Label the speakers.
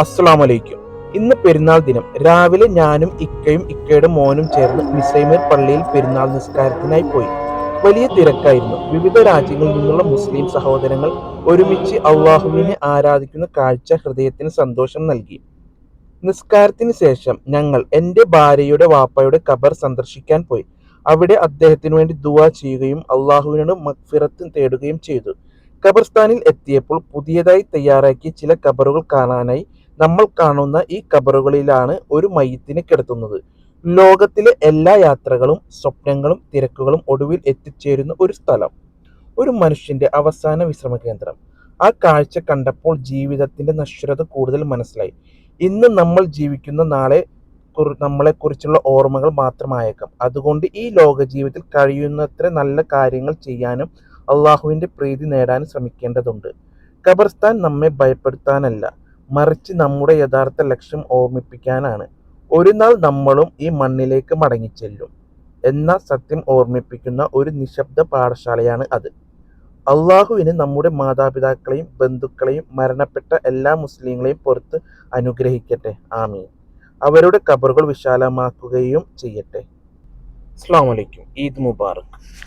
Speaker 1: അസ്സലാമു അലൈക്കും. ഇന്ന് പെരുന്നാൾ ദിനം. രാവിലെ ഞാനും ഇക്കയും ഇക്കയുടെ മോനും ചേർന്ന് മിസൈമീർ പള്ളിയിൽ പെരുന്നാൾ നിസ്കാരത്തിനായി പോയി. വലിയ തിരക്കായിരുന്നു. വിവിധ രാജ്യങ്ങളിൽ നിന്നുള്ള മുസ്ലിം സഹോദരങ്ങൾ ഒരുമിച്ച് അള്ളാഹുവിനെ ആരാധിക്കുന്ന കാഴ്ച ഹൃദയത്തിന് സന്തോഷം നൽകി. നിസ്കാരത്തിന് ശേഷം ഞങ്ങൾ എൻ്റെ ഭാര്യയുടെ വാപ്പയുടെ ഖബർ സന്ദർശിക്കാൻ പോയി. അവിടെ അദ്ദേഹത്തിനു വേണ്ടി ദുആ ചെയ്യുകയും അള്ളാഹുവിനോട് മഗ്ഫിറത്ത് തേടുകയും ചെയ്തു. ഖബർസ്ഥാനിൽ എത്തിയപ്പോൾ പുതിയതായി തയ്യാറാക്കിയ ചില ഖബറുകൾ കാണാനായി. നമ്മൾ കാണുന്ന ഈ ഖബറുകളിലാണ് ഒരു മയ്യിത്തിനെ കിടത്തുന്നത്. ലോകത്തിലെ എല്ലാ യാത്രകളും സ്വപ്നങ്ങളും തിരക്കുകളും ഒടുവിൽ എത്തിച്ചേരുന്ന ഒരു സ്ഥലം, ഒരു മനുഷ്യന്റെ അവസാന വിശ്രമ കേന്ദ്രം. ആ കാഴ്ച കണ്ടപ്പോൾ ജീവിതത്തിന്റെ നശ്വരത കൂടുതൽ മനസ്സിലായി. ഇന്ന് നമ്മൾ ജീവിക്കുന്ന നാളെ നമ്മളെക്കുറിച്ചുള്ള ഓർമ്മകൾ മാത്രമായേക്കാം. അതുകൊണ്ട് ഈ ലോക ജീവിതത്തിൽ കഴിയുന്നത്ര നല്ല കാര്യങ്ങൾ ചെയ്യാനും അള്ളാഹുവിന്റെ പ്രീതി നേടാനും ശ്രമിക്കേണ്ടതുണ്ട്. ഖബർസ്ഥാൻ നമ്മെ ഭയപ്പെടുത്താനല്ല, മറിച്ച് നമ്മുടെ യഥാർത്ഥ ലക്ഷ്യം ഓർമ്മിപ്പിക്കാനാണ്. ഒരു നാൾ നമ്മളും ഈ മണ്ണിലേക്ക് മടങ്ങിച്ചെല്ലും എന്ന സത്യം ഓർമ്മിപ്പിക്കുന്ന ഒരു നിശബ്ദ പാഠശാലയാണ് അത്. അള്ളാഹുവിന് നമ്മുടെ മാതാപിതാക്കളെയും ബന്ധുക്കളെയും മരണപ്പെട്ട എല്ലാ മുസ്ലിങ്ങളെയും പുറത്ത് അനുഗ്രഹിക്കട്ടെ. ആമീൻ. അവരുടെ ഖബറുകൾ വിശാലമാക്കുകയും ചെയ്യട്ടെ. അസ്സലാമു അലൈക്കും. ഈദ് മുബാറക്.